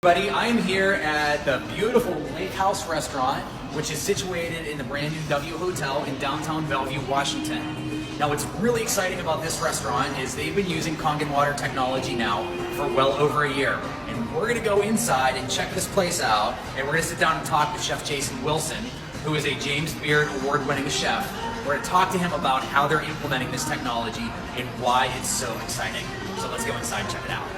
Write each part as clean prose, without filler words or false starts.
Everybody, I am here at the beautiful Lake House restaurant, which is situated in the brand new W Hotel in downtown Bellevue, Washington. Now, what's really exciting about this restaurant is they've been using KANGEN water technology now for well over a year. And we're gonna go inside and check this place out, and we're gonna sit down and talk to Chef Jason Wilson, who is a James Beard award-winning chef. We're gonna talk to him about how they're implementing this technology and why it's so exciting. So let's go inside and check it out.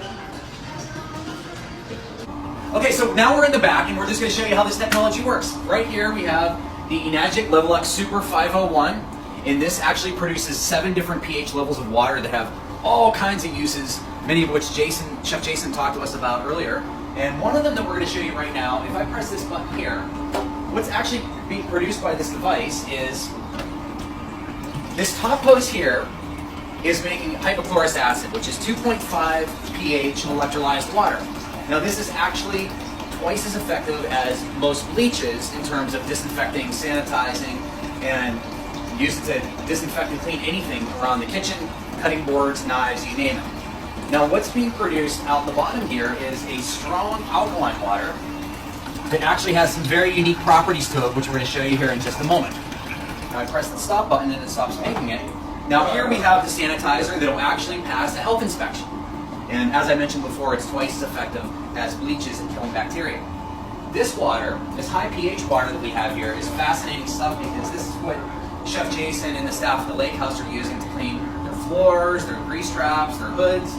Okay, so now we're in the back and we're just going to show you how this technology works. Right here we have the Enagic A SUPER SD501, and this actually produces 7 different pH levels of water that have all kinds of uses, many of which Chef Jason talked to us about earlier. And one of them that we're going to show you right now, if I press this button here, what's actually being produced by this device is this top hose here is making hypochlorous acid, which is 2.5 pH electrolyzed water. Now this is actually twice as effective as most bleaches in terms of disinfecting, sanitizing, and used to disinfect and clean anything around the kitchen, cutting boards, knives, you name it. Now what's being produced out the bottom here is a strong alkaline water that actually has some very unique properties to it, which we're going to show you here in just a moment. Now I press the stop button and it stops making it. Now here we have the sanitizer that will actually pass a health inspection. And as I mentioned before, it's twice as effective as bleaches in killing bacteria. This water, this high pH water that we have here, is fascinating stuff because this is what Chef Jason and the staff at the Lake House are using to clean their floors, their grease traps, their hoods,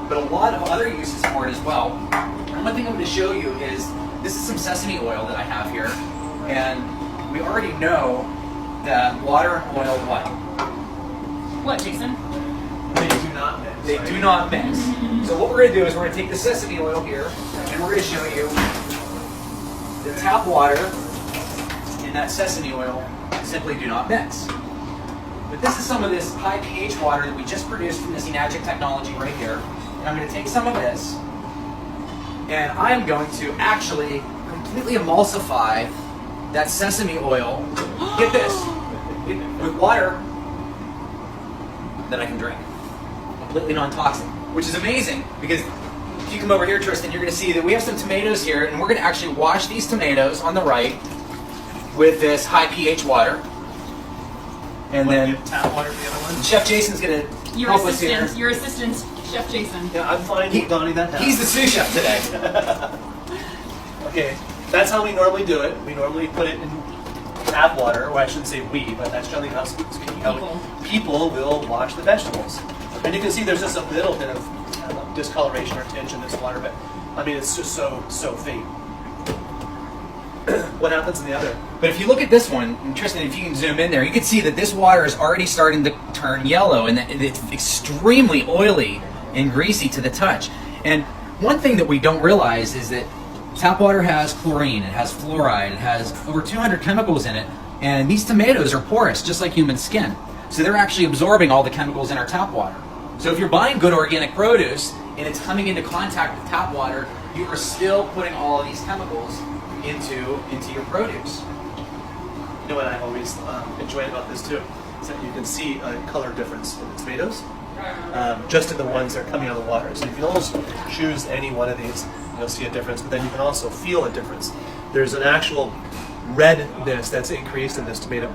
but a lot of other uses for it as well. And one thing I'm going to show you is, this is some sesame oil that I have here, and we already know that water and oil What, Jason? They do not mix. They do not mix. So what we're going to do is we're going to take the sesame oil here, and we're going to show you the tap water and that sesame oil simply do not mix. But this is some of this high pH water that we just produced from this Enagic technology right here. And I'm going to take some of this, and I am going to actually completely emulsify that sesame oil, get this, with water that I can drink. Completely non-toxic, which is amazing because if you come over here, Tristan, you're going to see that we have some tomatoes here, and we're going to actually wash these tomatoes on the right with this high pH water. And then tap water for the other one. Chef Jason's going to help us here. Your assistant, Chef Jason. Yeah, I'm fine donning that down. He's the sous chef today. Okay, that's how we normally do it. We normally put it in tap water, or I shouldn't say we, but that's generally how people will wash the vegetables. And you can see there's just a little bit of discoloration or tinge in this water, but I mean it's just so faint. What happens in the other? But if you look at this one, and Tristan, if you can zoom in there, you can see that this water is already starting to turn yellow, and it's extremely oily and greasy to the touch. And one thing that we don't realize is that tap water has chlorine, it has fluoride, it has over 200 chemicals in it, and these tomatoes are porous, just like human skin. So they're actually absorbing all the chemicals in our tap water. So if you're buying good organic produce and it's coming into contact with tap water, you are still putting all of these chemicals into your produce. You know what I always enjoy about this too, is that you can see a color difference in the tomatoes, just in the ones that are coming out of the water. So you can almost choose any one of these, you'll see a difference, but then you can also feel a difference. There's an actual redness that's increased in this tomato.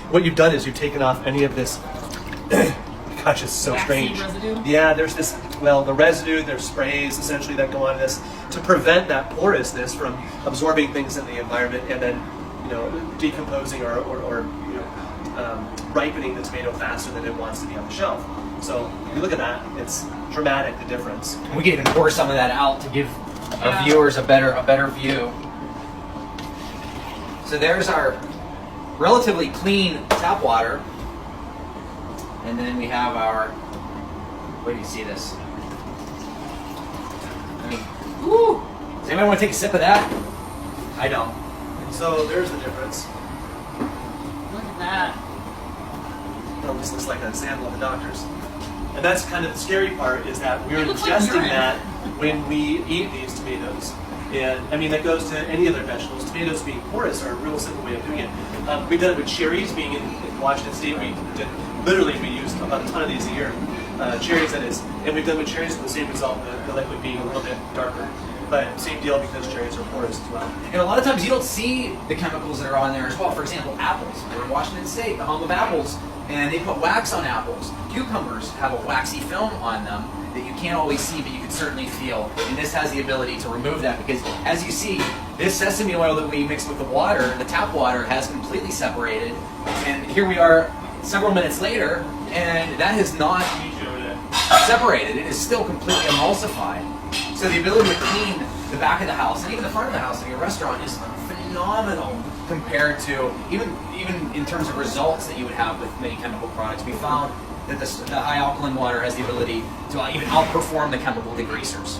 What you've done is you've taken off any of this, gosh, it's so strange. Residue? Yeah, there's this, well, the residue, there's sprays essentially that go on this to prevent that porousness from absorbing things in the environment and then, decomposing or ripening the tomato faster than it wants to be on the shelf. So if you look at that, it's dramatic, the difference. We can even pour some of that out to give our viewers a better view. So there's our relatively clean tap water, and then we have our, where do you see this? I mean, woo! Does anybody want to take a sip of that? I don't. So there's the difference. Look at that. It almost looks like a sample of the doctor's. And that's kind of the scary part, is that we're It looks like ingesting urine. that when we eat these tomatoes. And I mean, that goes to any other vegetables. Tomatoes being porous are a real simple way of doing it. We've done it with cherries. Being in Washington State, we used about a ton of these a year. Cherries, that is. And we've done with cherries with the same result, the liquid being a little bit darker. But same deal because cherries are porous as well. And a lot of times you don't see the chemicals that are on there as well. For example, apples. We're in Washington State, the home of apples, and they put wax on apples. Cucumbers have a waxy film on them that you can't always see, but you can certainly feel. And this has the ability to remove that because, as you see, this sesame oil that we mix with the water, the tap water, has completely separated. And here we are several minutes later, and that has not separated. It is still completely emulsified. So the ability to clean the back of the house and even the front of the house in your restaurant is phenomenal compared to even in terms of results that you would have with many chemical products. We found that the high alkaline water has the ability to even outperform the chemical degreasers.